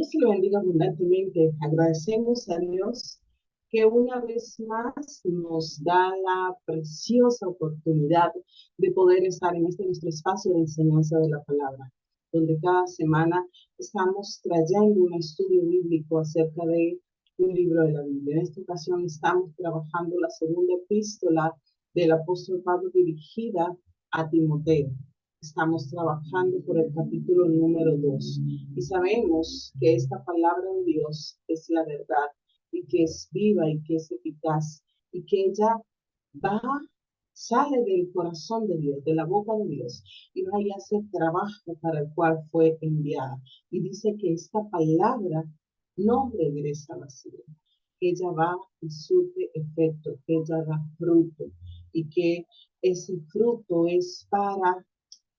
Dios te lo bendiga abundantemente. Agradecemos a Dios que una vez más nos da la preciosa oportunidad de poder estar en este nuestro espacio de enseñanza de la palabra, donde cada semana estamos trayendo un estudio bíblico acerca de un libro de la Biblia. En esta ocasión estamos trabajando la segunda epístola del apóstol Pablo dirigida a Timoteo. Estamos trabajando por el capítulo número 2 y sabemos que esta palabra de Dios es la verdad y que es viva y que es eficaz y que ella va, sale del corazón de Dios, de la boca de Dios y va y hace el trabajo para el cual fue enviada. Y dice que esta palabra no regresa vacía, que ella va y surte efecto, que ella da fruto y que ese fruto es para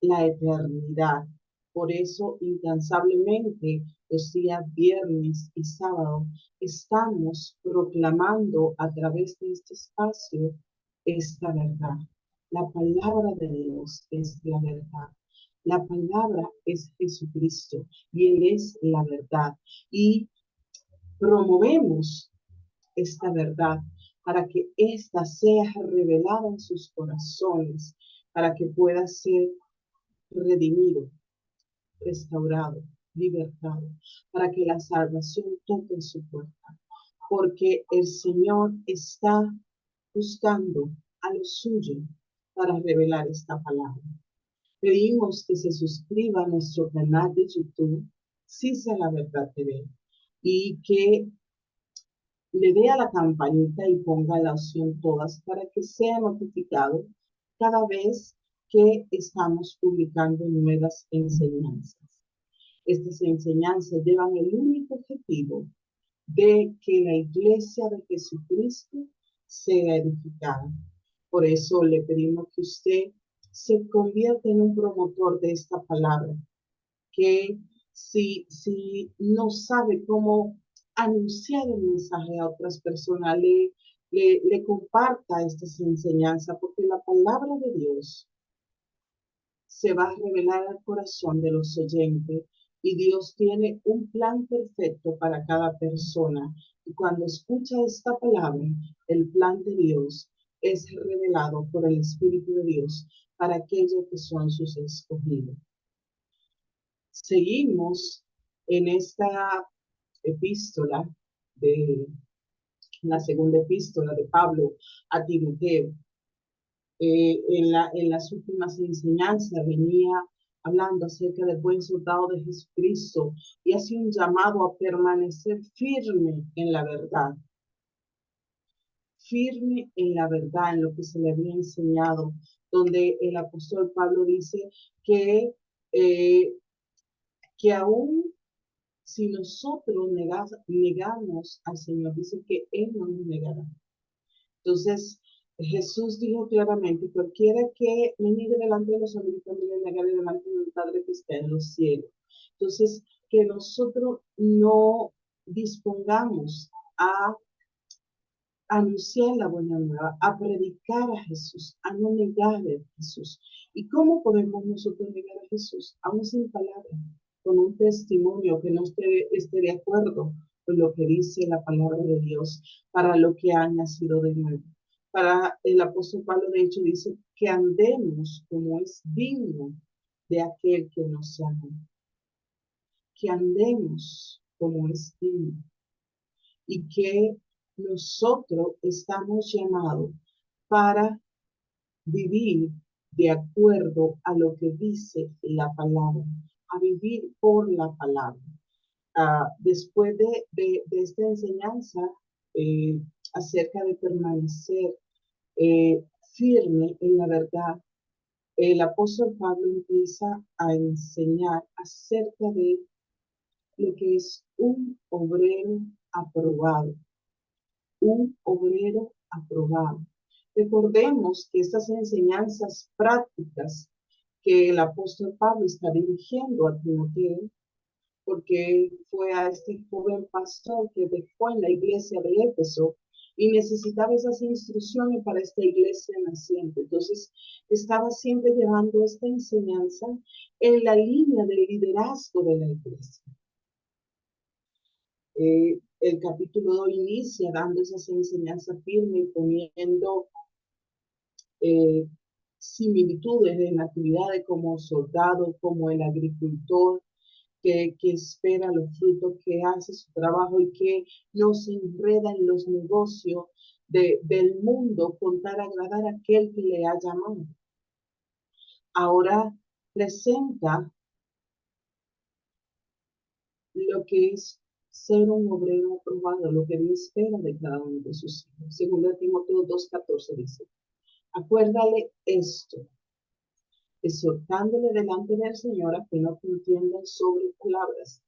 la eternidad. Por eso, incansablemente, los días viernes y sábado, estamos proclamando a través de este espacio esta verdad. La palabra de Dios es la verdad. La palabra es Jesucristo y Él es la verdad. Y promovemos esta verdad para que ésta sea revelada en sus corazones, para que pueda ser redimido, restaurado, libertado, para que la salvación toque en su puerta. Porque el Señor está buscando a los suyos para revelar esta palabra. Pedimos que se suscriba a nuestro canal de YouTube, CISA La Verdad TV, y que le dé a la campanita y ponga la opción todas para que sea notificado cada vez que estamos publicando nuevas enseñanzas. Estas enseñanzas llevan el único objetivo de que la iglesia de Jesucristo sea edificada. Por eso le pedimos que usted se convierta en un promotor de esta palabra, que si no sabe cómo anunciar el mensaje a otras personas, le comparta estas enseñanzas, porque la palabra de Dios se va a revelar al corazón de los oyentes y Dios tiene un plan perfecto para cada persona. Y cuando escucha esta palabra, el plan de Dios es revelado por el Espíritu de Dios para aquellos que son sus escogidos. Seguimos en esta epístola de la segunda epístola de Pablo a Timoteo. En las últimas enseñanzas venía hablando acerca del buen soldado de Jesucristo y hace un llamado a permanecer firme en la verdad, firme en la verdad, en lo que se le había enseñado, donde el apóstol Pablo dice eh, que aún si nosotros negamos al Señor, dice que Él no nos negará. Entonces, Jesús dijo claramente, cualquiera que me niegue delante de los hombres, también me negaré delante de mi Padre que está en los cielos. Entonces, que nosotros no dispongamos a anunciar la buena nueva, a predicar a Jesús, a no negar a Jesús. ¿Y cómo podemos nosotros negar a Jesús? Aún sin palabras, con un testimonio que no esté de acuerdo con lo que dice la palabra de Dios para lo que ha nacido de nuevo. Para el apóstol Pablo, de hecho, dice que andemos como es digno de aquel que nos llama. Que andemos como es digno. Y que nosotros estamos llamados para vivir de acuerdo a lo que dice la palabra, a vivir por la palabra. Después de esta enseñanza acerca de permanecer firme en la verdad, el apóstol Pablo empieza a enseñar acerca de lo que es un obrero aprobado. Un obrero aprobado. Recordemos que estas enseñanzas prácticas que el apóstol Pablo está dirigiendo a Timoteo, porque fue a este joven pastor que dejó en la iglesia de Éfeso y necesitaba esas instrucciones para esta iglesia naciente. Entonces, estaba siempre llevando esta enseñanza en la línea del liderazgo de la iglesia. El capítulo 2 inicia dando esas enseñanzas firmes y poniendo eh, similitudes en actividades como soldado, como el agricultor, que espera los frutos, que hace su trabajo y que no se enreda en los negocios del mundo con tal agradar a aquel que le ha llamado. Ahora presenta lo que es ser un obrero aprobado, lo que Dios espera de cada uno de sus hijos. Según Timoteo 2:14 dice, acuérdale esto, exhortándole delante del Señor a que no contiendan sobre palabras,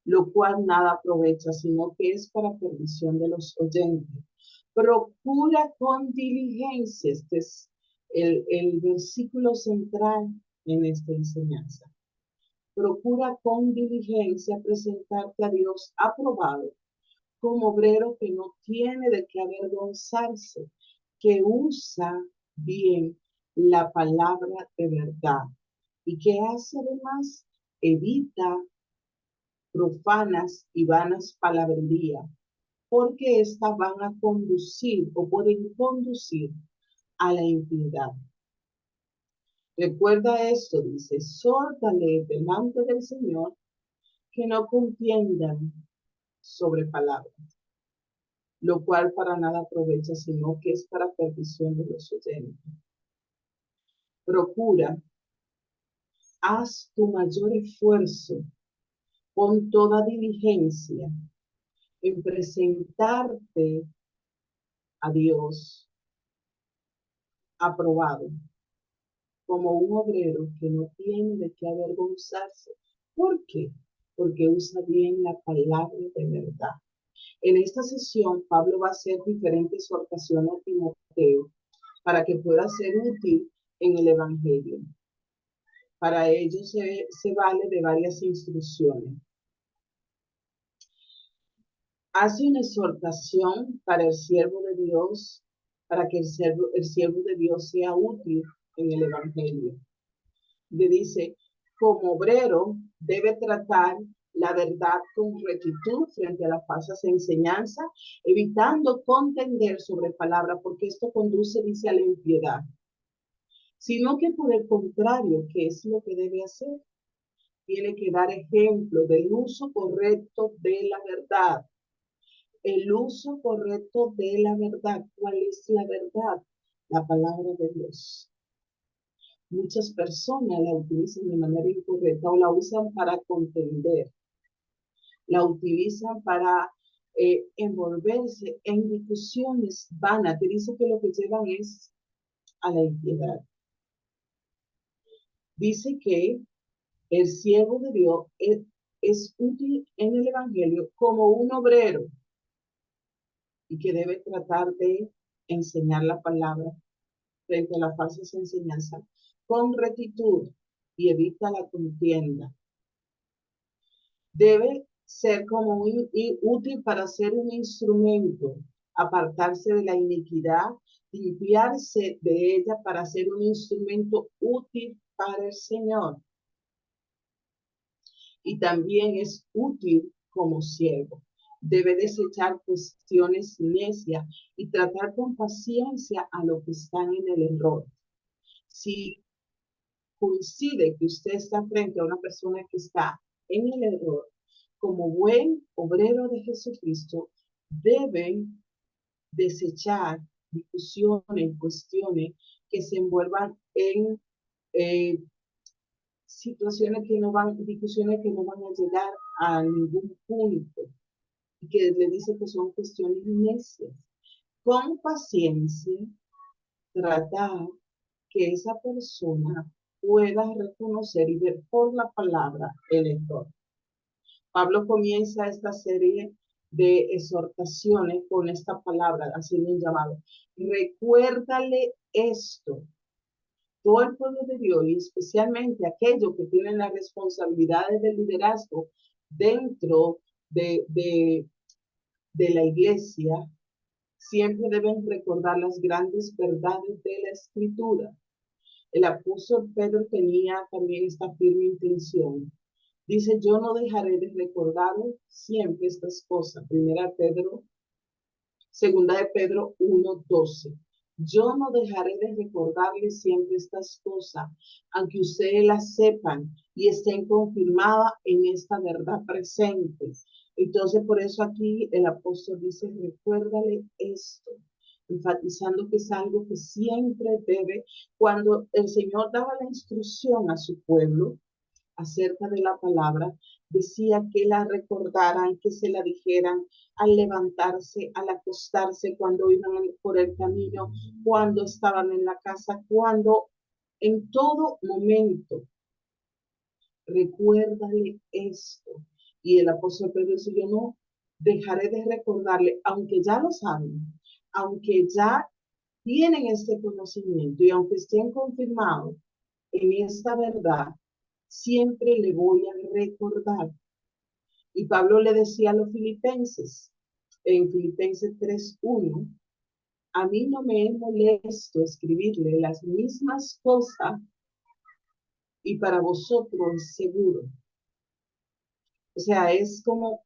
lo cual nada aprovecha, sino que es para perdición de los oyentes. Procura con diligencia, este es el versículo central en esta enseñanza. Procura con diligencia presentarte a Dios aprobado, como obrero que no tiene de qué avergonzarse, que usa bien la palabra de verdad y que hace además, evita profanas y vanas palabrerías, porque éstas van a conducir o pueden conducir a la impiedad. Recuerda esto, dice, exhórtale delante del Señor que no contiendan sobre palabras, lo cual para nada aprovecha, sino que es para perdición de los oyentes. Procura, haz tu mayor esfuerzo con toda diligencia en presentarte a Dios aprobado, como un obrero que no tiene de qué avergonzarse. ¿Por qué? Porque usa bien la palabra de verdad. En esta sesión, Pablo va a hacer diferentes exhortaciones a Timoteo para que pueda ser útil en el Evangelio. Para ello se vale de varias instrucciones. Hace una exhortación para el siervo de Dios, para que el siervo de Dios sea útil en el Evangelio. Le dice, como obrero, debe tratar la verdad con rectitud frente a las falsas enseñanzas, evitando contender sobre palabras, porque esto conduce, dice, a la impiedad. Sino que por el contrario, ¿qué es lo que debe hacer? Tiene que dar ejemplo del uso correcto de la verdad. El uso correcto de la verdad. ¿Cuál es la verdad? La palabra de Dios. Muchas personas la utilizan de manera incorrecta o la usan para contender, la utilizan para envolverse en discusiones vanas, que dice que lo que llevan es a la impiedad. Dice que el siervo de Dios es útil en el Evangelio como un obrero y que debe tratar de enseñar la palabra frente a las falsas enseñanzas con rectitud y evita la contienda. Debe ser como útil para ser un instrumento, apartarse de la iniquidad, limpiarse de ella para ser un instrumento útil para el Señor. Y también es útil como siervo. Debe desechar cuestiones necias y tratar con paciencia a los que están en el error. Si coincide que usted está frente a una persona que está en el error, como buen obrero de Jesucristo, deben desechar discusiones, cuestiones que se envuelvan en situaciones que no van, discusiones que no van a llegar a ningún punto, y que le dice que son cuestiones necias. Con paciencia, tratar que esa persona pueda reconocer y ver por la palabra el error. Pablo comienza esta serie de exhortaciones con esta palabra, haciendo un llamado. Recuérdale esto. Todo el pueblo de Dios, y especialmente aquellos que tienen las responsabilidades de liderazgo dentro de la iglesia, siempre deben recordar las grandes verdades de la Escritura. El apóstol Pedro tenía también esta firme intención Dice, yo no dejaré de recordar siempre estas cosas. Segunda de Pedro 1:12. Yo no dejaré de recordarles siempre estas cosas, aunque ustedes las sepan y estén confirmadas en esta verdad presente. Entonces, por eso aquí el apóstol dice, recuérdale esto, enfatizando que es algo que siempre debe, cuando el Señor daba la instrucción a su pueblo, acerca de la palabra, decía que la recordaran, que se la dijeran al levantarse, al acostarse, cuando iban por el camino, cuando estaban en la casa, cuando en todo momento. Recuérdale esto. Y el apóstol Pedro dice, yo no dejaré de recordarle, aunque ya lo saben, aunque ya tienen este conocimiento y aunque estén confirmados en esta verdad, siempre le voy a recordar. Y Pablo le decía a los filipenses, en Filipenses 3:1, a mí no me es molesto escribirle las mismas cosas y para vosotros es seguro. O sea, es como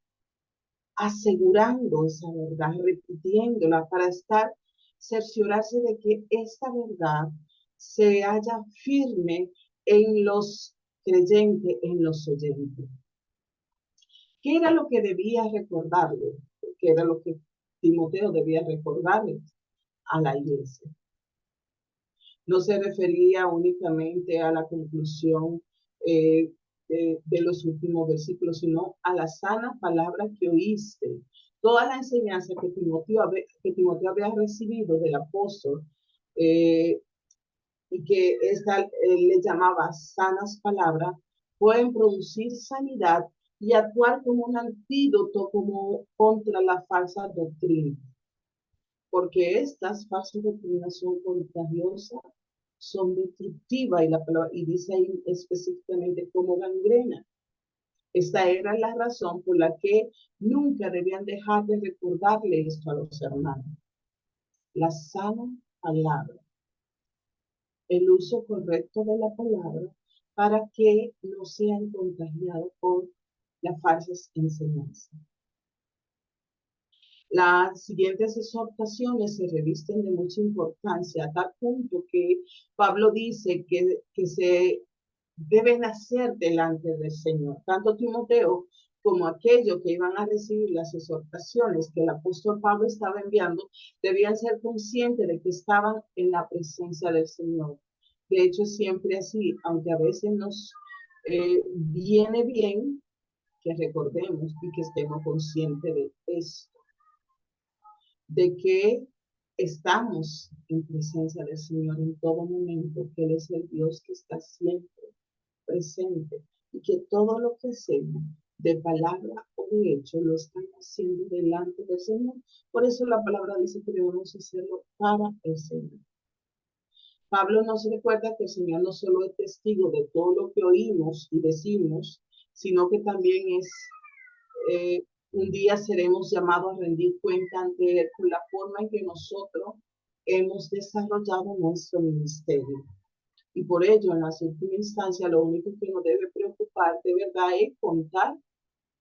asegurando esa verdad, repitiéndola para cerciorarse de que esta verdad se halla firme en los creyentes, en los oyentes. ¿Qué era lo que debía recordarle? ¿Qué era lo que Timoteo debía recordarle a la iglesia? No se refería únicamente a la conclusión eh, de los últimos versículos, sino a la sana palabra que oíste. Toda la enseñanza que Timoteo había recibido del apóstol eh, y que le llamaba sanas palabras, pueden producir sanidad y actuar como un antídoto contra la falsa doctrina. Porque estas falsas doctrinas son contagiosas, son destructivas, y dice ahí específicamente como gangrena. Esta era la razón por la que nunca debían dejar de recordarle esto a los hermanos. La sana palabra, el uso correcto de la palabra para que no sean contagiados por las falsas enseñanzas. Las siguientes exhortaciones se revisten de mucha importancia, a tal punto que Pablo dice que se deben hacer delante del Señor. Tanto Timoteo como aquellos que iban a recibir las exhortaciones que el apóstol Pablo estaba enviando, debían ser conscientes de que estaban en la presencia del Señor. De hecho, siempre así, aunque a veces nos viene bien que recordemos y que estemos conscientes de esto, de que estamos en presencia del Señor en todo momento, que Él es el Dios que está siempre presente y que todo lo que hacemos de palabra o de hecho lo estamos haciendo delante del Señor. Por eso la palabra dice que debemos hacerlo para el Señor. Pablo nos recuerda que el Señor no solo es testigo de todo lo que oímos y decimos, sino que también es un día seremos llamados a rendir cuenta ante Él por la forma en que nosotros hemos desarrollado nuestro ministerio. Y por ello, en la última instancia, lo único que nos debe preocupar de verdad es contar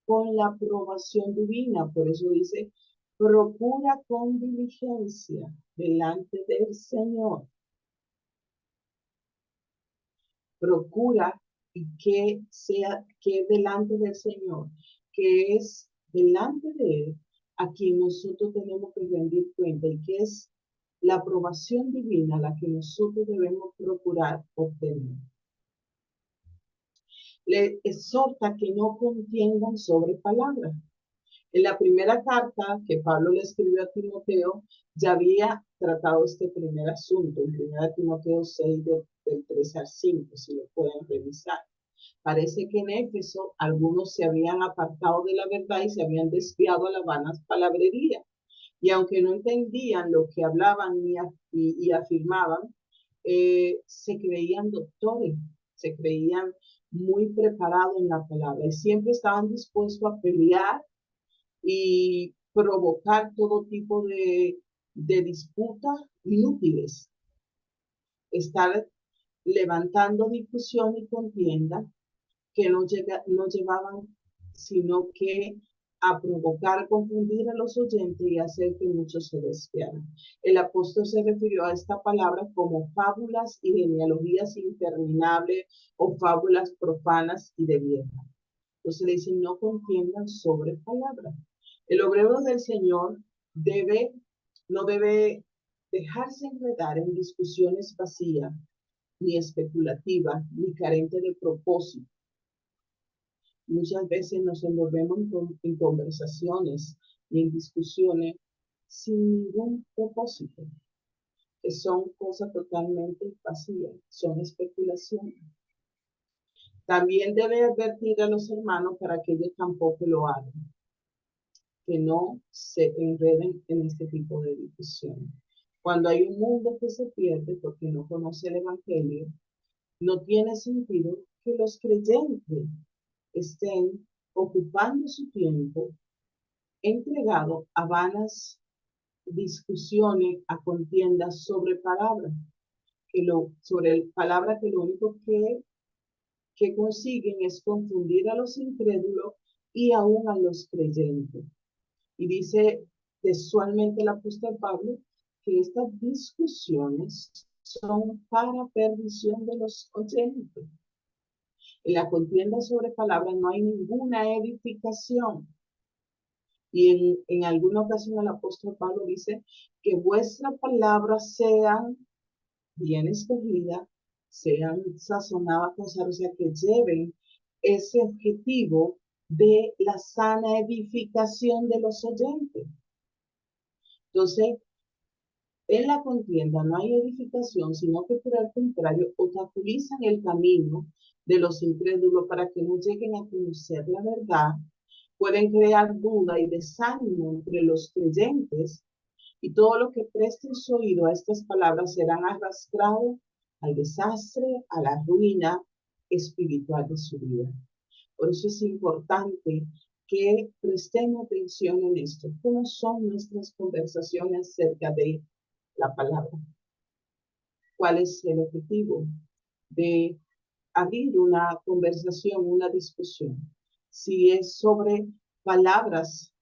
con la aprobación divina. Por eso dice, procura con diligencia delante del Señor. Procura y que delante del Señor, que es delante de Él, a quien nosotros tenemos que rendir cuenta y que es la aprobación divina la que nosotros debemos procurar obtener. Le exhorta que no contiendan sobre palabras. En la primera carta que Pablo le escribió a Timoteo, ya había tratado este primer asunto, en 1 Timoteo 6, del 3 al 5, si lo pueden revisar. Parece que en Éfeso algunos se habían apartado de la verdad y se habían desviado a la vana palabrería. Y aunque no entendían lo que hablaban y afirmaban, se creían doctores, se creían muy preparados en la palabra y siempre estaban dispuestos a pelear y provocar todo tipo de disputas inútiles, estar levantando discusión y contienda que no llevaban sino que a provocar, confundir a los oyentes y hacer que muchos se desviaran. El apóstol se refirió a esta palabra como fábulas y genealogías interminables o fábulas profanas y de vieja. Entonces le dicen, no contiendan sobre palabras. El obrero del Señor no debe dejarse enredar en discusiones vacías, ni especulativas, ni carentes de propósito. Muchas veces nos envolvemos en conversaciones y en discusiones sin ningún propósito, que son cosas totalmente vacías, son especulaciones. También debe advertir a los hermanos para que ellos tampoco lo hagan, que no se enreden en este tipo de discusiones. Cuando hay un mundo que se pierde porque no conoce el Evangelio, no tiene sentido que los creyentes estén ocupando su tiempo entregado a vanas discusiones, a contiendas sobre palabras, sobre palabras que lo único que consiguen es confundir a los incrédulos y aún a los creyentes. Y dice textualmente el apóstol Pablo que estas discusiones son para perdición de los oyentes. En la contienda sobre palabras no hay ninguna edificación. Y en alguna ocasión el apóstol Pablo dice que vuestras palabras sean bien escogidas, sean sazonadas con sal, o sea, que lleven ese objetivo de la sana edificación de los oyentes. Entonces, en la contienda no hay edificación, sino que por el contrario, obstaculizan el camino de los incrédulos para que no lleguen a conocer la verdad, pueden crear duda y desánimo entre los creyentes, y todo lo que presten su oído a estas palabras serán arrastrados al desastre, a la ruina espiritual de su vida. Por eso es importante que prestemos atención en esto. ¿Cómo son nuestras conversaciones acerca de la palabra? ¿Cuál es el objetivo de abrir una conversación, una discusión? Si es sobre palabras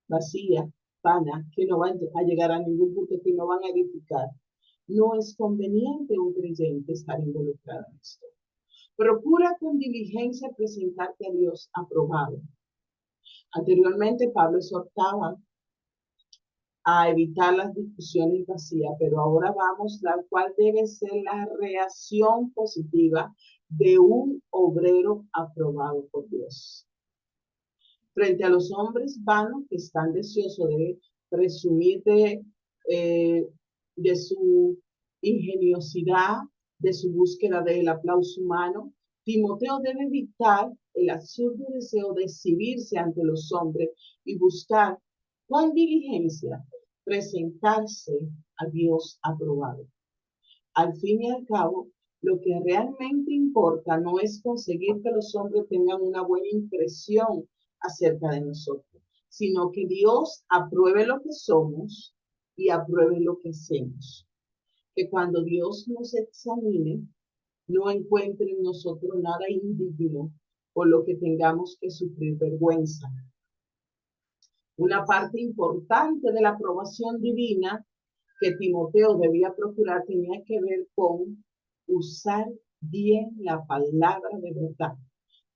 vacías, vanas, que no van a llegar a ningún punto, que no van a edificar, no es conveniente un creyente estar involucrado en esto. Procura con diligencia presentarte a Dios aprobado. Anteriormente Pablo exhortaba a evitar las discusiones vacías, pero ahora vamos a ver cuál debe ser la reacción positiva de un obrero aprobado por Dios. Frente a los hombres vanos que están deseosos de presumir de su ingeniosidad, de su búsqueda del aplauso humano, Timoteo debe evitar el absurdo deseo de exhibirse ante los hombres y buscar con diligencia presentarse a Dios aprobado. Al fin y al cabo, lo que realmente importa no es conseguir que los hombres tengan una buena impresión acerca de nosotros, sino que Dios apruebe lo que somos y apruebe lo que hacemos. Que cuando Dios nos examine, no encuentre en nosotros nada indigno por lo que tengamos que sufrir vergüenza. Una parte importante de la aprobación divina que Timoteo debía procurar tenía que ver con usar bien la palabra de verdad,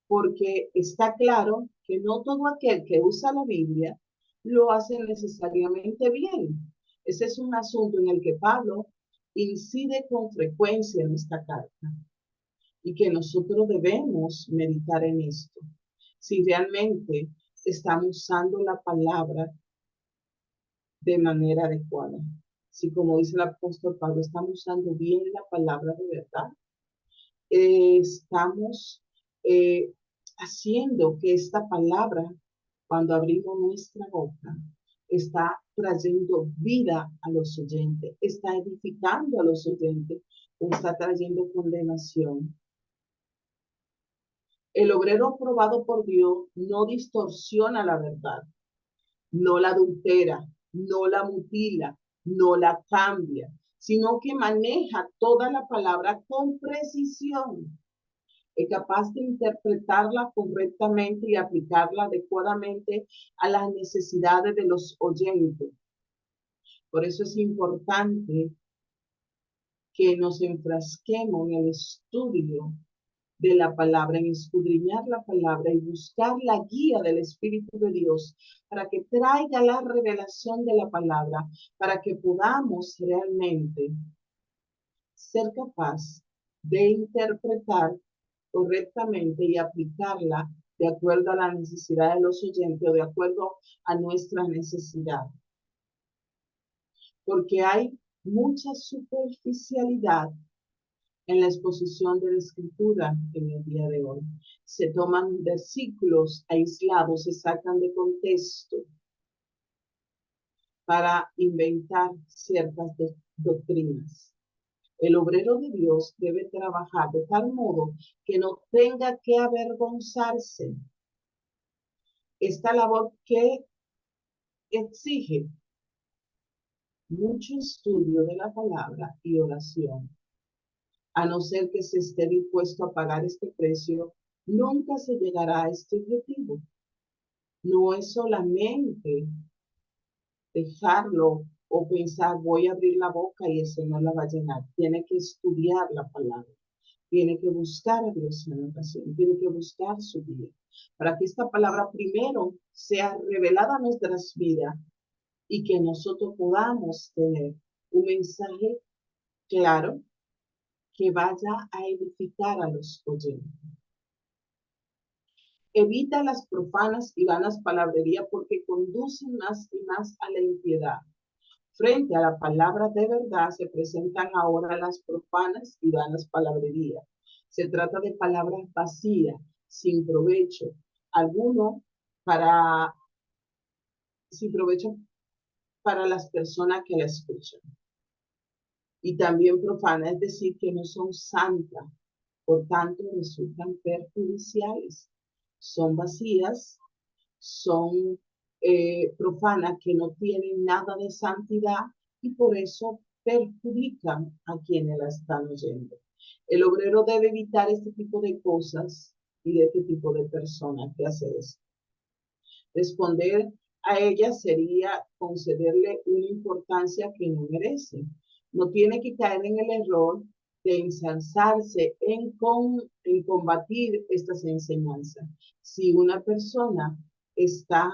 porque está claro que no todo aquel que usa la Biblia lo hace necesariamente bien. Ese es un asunto en el que Pablo incide con frecuencia en esta carta y que nosotros debemos meditar en esto. Si realmente estamos usando la palabra de manera adecuada. Si, como dice el apóstol Pablo, estamos usando bien la palabra de verdad, estamos haciendo que esta palabra, cuando abrimos nuestra boca, está trayendo vida a los oyentes, está edificando a los oyentes, o está trayendo condenación. El obrero aprobado por Dios no distorsiona la verdad, no la adultera, no la mutila, no la cambia, sino que maneja toda la palabra con precisión. capaz de interpretarla correctamente y aplicarla adecuadamente a las necesidades de los oyentes. Por eso es importante que nos enfrasquemos en el estudio de la palabra, en escudriñar la palabra y buscar la guía del Espíritu de Dios para que traiga la revelación de la palabra, para que podamos realmente ser capaz de interpretar correctamente y aplicarla de acuerdo a la necesidad de los oyentes o de acuerdo a nuestra necesidad. Porque hay mucha superficialidad en la exposición de la Escritura en el día de hoy. Se toman versículos aislados, se sacan de contexto para inventar ciertas doctrinas. El obrero de Dios debe trabajar de tal modo que no tenga que avergonzarse. Esta labor que exige mucho estudio de la palabra y oración. A no ser que se esté dispuesto a pagar este precio, nunca se llegará a este objetivo. No es solamente dejarlo o pensar, voy a abrir la boca y el Señor la va a llenar. Tiene que estudiar la palabra. Tiene que buscar a Dios en oración. Tiene que buscar su vida. Para que esta palabra primero sea revelada a nuestras vidas y que nosotros podamos tener un mensaje claro que vaya a edificar a los oyentes. Evita las profanas y vanas palabrerías porque conducen más y más a la impiedad. Frente a la palabra de verdad se presentan ahora las profanas y vanas palabrerías. Se trata de palabras vacías, sin provecho alguno sin provecho para las personas que la escuchan. Y también profana, es decir, que no son santas, por tanto resultan perjudiciales. Son vacías, son profanas que no tienen nada de santidad y por eso perjudican a quienes la están oyendo. El obrero debe evitar este tipo de cosas y de este tipo de personas que hace eso. Responder a ella sería concederle una importancia que no merece. No tiene que caer en el error de ensalzarse en combatir estas enseñanzas. Si una persona está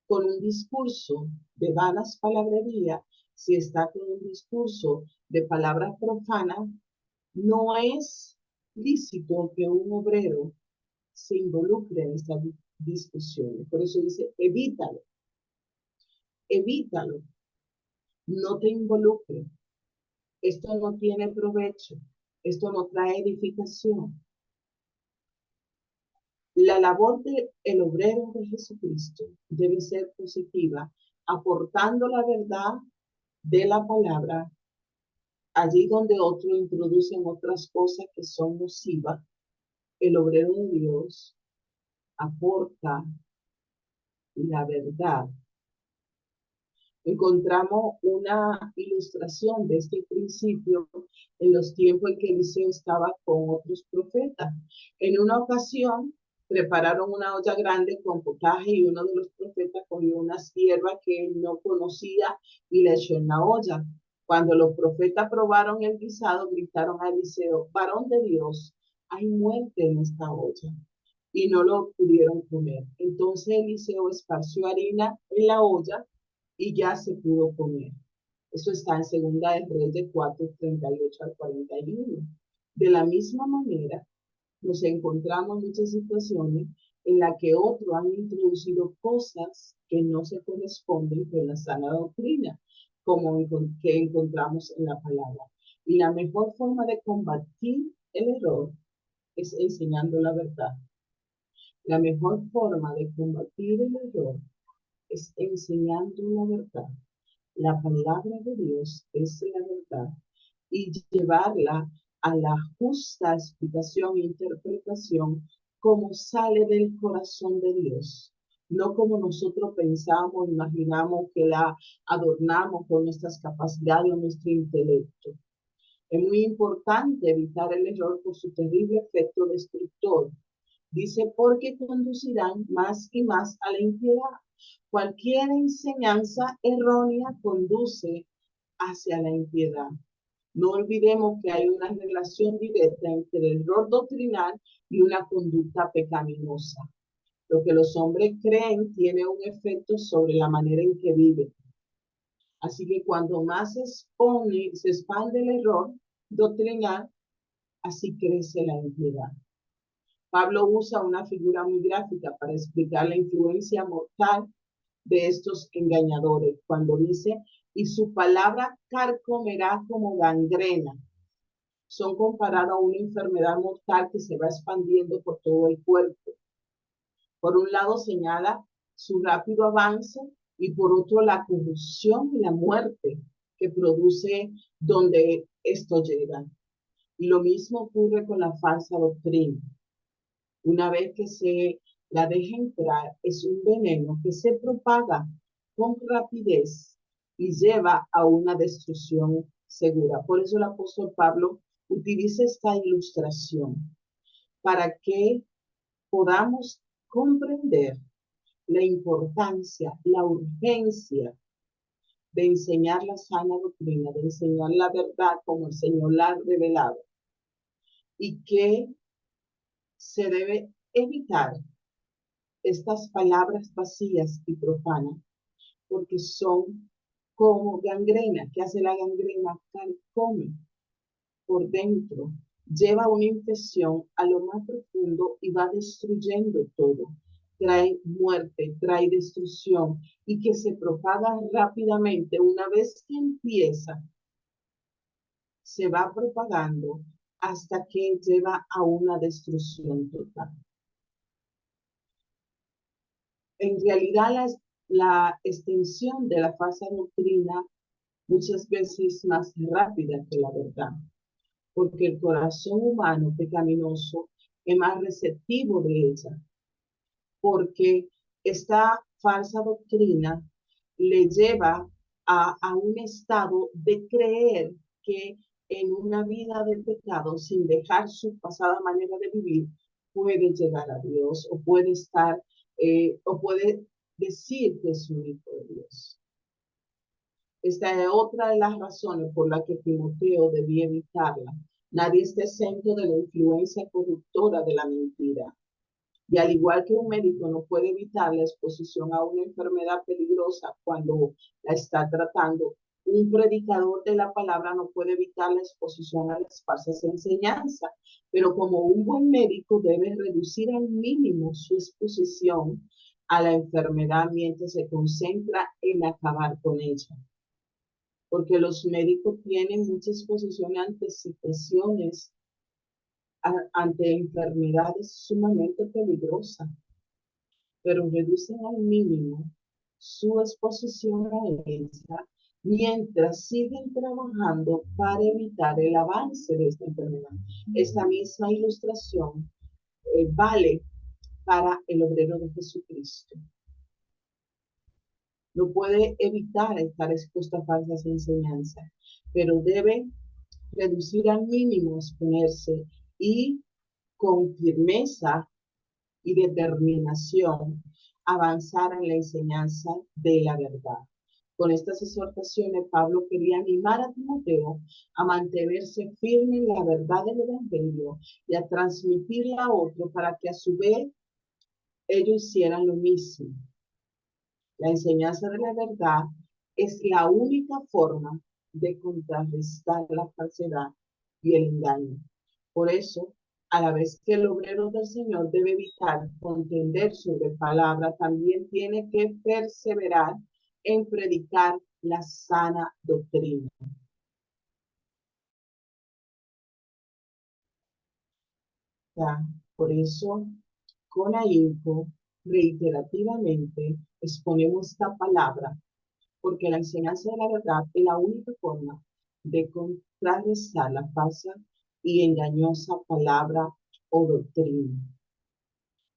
con un discurso de vanas palabrerías, si está con un discurso de palabras profanas, no es lícito que un obrero se involucre en estas discusiones. Por eso dice, evítalo, no te involucres. Esto no tiene provecho, esto no trae edificación. La labor del obrero de Jesucristo debe ser positiva, aportando la verdad de la palabra allí donde otros introducen otras cosas que son nocivas. El obrero de Dios aporta la verdad. Encontramos una ilustración de este principio en los tiempos en que Eliseo estaba con otros profetas. En una ocasión prepararon una olla grande con potaje y uno de los profetas cogió unas hierbas que él no conocía y le echó en la olla. Cuando los profetas probaron el guisado, gritaron a Eliseo, varón de Dios, hay muerte en esta olla. Y no lo pudieron comer. Entonces Eliseo esparció harina en la olla y ya se pudo comer. Eso está en Segunda de Reyes 4:38 al 41. De la misma manera, nos encontramos en muchas situaciones en las que otros han introducido cosas que no se corresponden con la sana doctrina, como que encontramos en la palabra. Y la mejor forma de combatir el error es enseñando la verdad. La mejor forma de combatir el error es enseñando la verdad. La palabra de Dios es la verdad y llevarla a la justa explicación e interpretación como sale del corazón de Dios, no como nosotros pensamos, imaginamos que la adornamos con nuestras capacidades o nuestro intelecto. Es muy importante evitar el error por su terrible efecto destructor. Dice, porque conducirán más y más a la impiedad. Cualquier enseñanza errónea conduce hacia la impiedad. No olvidemos que hay una relación directa entre el error doctrinal y una conducta pecaminosa. Lo que los hombres creen tiene un efecto sobre la manera en que viven. Así que cuando más se expande el error doctrinal, así crece la impiedad. Pablo usa una figura muy gráfica para explicar la influencia mortal de estos engañadores, cuando dice, y su palabra carcomerá como gangrena. Son comparados a una enfermedad mortal que se va expandiendo por todo el cuerpo. Por un lado señala su rápido avance y por otro la corrupción y la muerte que produce donde esto llega. Y lo mismo ocurre con la falsa doctrina. Una vez que se la deja entrar, es un veneno que se propaga con rapidez y lleva a una destrucción segura. Por eso el apóstol Pablo utiliza esta ilustración para que podamos comprender la importancia, la urgencia de enseñar la sana doctrina, de enseñar la verdad como el Señor la ha revelado, y que se debe evitar estas palabras vacías y profanas, porque son como gangrena. ¿Qué hace la gangrena? Carcome por dentro, lleva una infección a lo más profundo y va destruyendo todo. Trae muerte, trae destrucción y que se propaga rápidamente. Una vez que empieza, se va propagando hasta que lleva a una destrucción total. En realidad, la extensión de la falsa doctrina muchas veces es más rápida que la verdad, porque el corazón humano pecaminoso es más receptivo de ella, porque esta falsa doctrina le lleva a un estado de creer que en una vida de pecado, sin dejar su pasada manera de vivir, puede llegar a Dios o puede estar, o puede decir que es un hijo de Dios. Esta es otra de las razones por las que Timoteo debía evitarla. Nadie está exento de la influencia corruptora de la mentira. Y al igual que un médico no puede evitar la exposición a una enfermedad peligrosa cuando la está tratando, un predicador de la palabra no puede evitar la exposición a las falsas enseñanzas. Pero como un buen médico debe reducir al mínimo su exposición a la enfermedad mientras se concentra en acabar con ella. Porque los médicos tienen mucha exposición ante situaciones, ante enfermedades sumamente peligrosas, pero reducen al mínimo su exposición a ella mientras siguen trabajando para evitar el avance de esta enfermedad. Esta misma ilustración vale para el obrero de Jesucristo. No puede evitar estar expuesto a falsas enseñanzas, pero debe reducir al mínimo exponerse y con firmeza y determinación avanzar en la enseñanza de la verdad. Con estas exhortaciones, Pablo quería animar a Timoteo a mantenerse firme en la verdad del Evangelio y a transmitirla a otro para que a su vez ellos hicieran lo mismo. La enseñanza de la verdad es la única forma de contrarrestar la falsedad y el engaño. Por eso, a la vez que el obrero del Señor debe evitar contender sobre palabra, también tiene que perseverar en predicar la sana doctrina. Por eso, con ahínco, reiterativamente exponemos esta palabra, porque la enseñanza de la verdad es la única forma de contrarrestar la falsa y engañosa palabra o doctrina.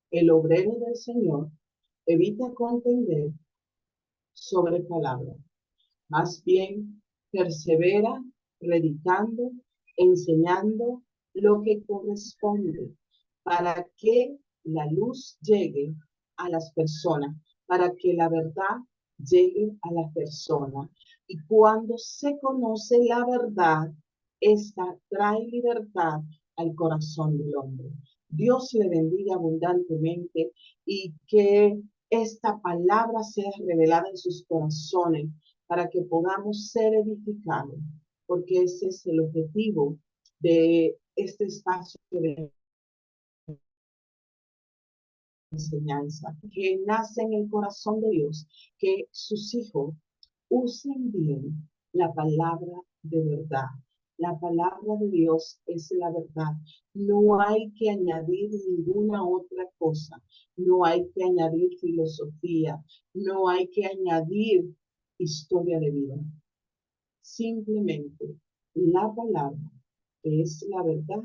El obrero del Señor evita contender sobre palabra, más bien persevera predicando enseñando lo que corresponde para que la luz llegue a las personas, para que la verdad llegue a las personas. Y cuando se conoce la verdad, esta trae libertad al corazón del hombre. Dios le bendiga abundantemente y que esta palabra sea revelada en sus corazones para que podamos ser edificados, porque ese es el objetivo de este espacio de enseñanza, que nace en el corazón de Dios, que sus hijos usen bien la palabra de verdad. La palabra de Dios es la verdad. No hay que añadir ninguna otra cosa. No hay que añadir filosofía. No hay que añadir historia de vida. Simplemente la palabra, que es la verdad,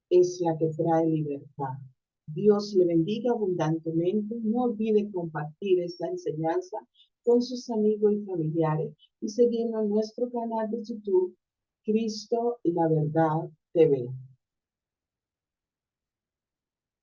es la que trae libertad. Dios le bendiga abundantemente. No olvide compartir esta enseñanza con sus amigos y familiares y seguirnos en nuestro canal de YouTube, Cristo, la Verdad TV.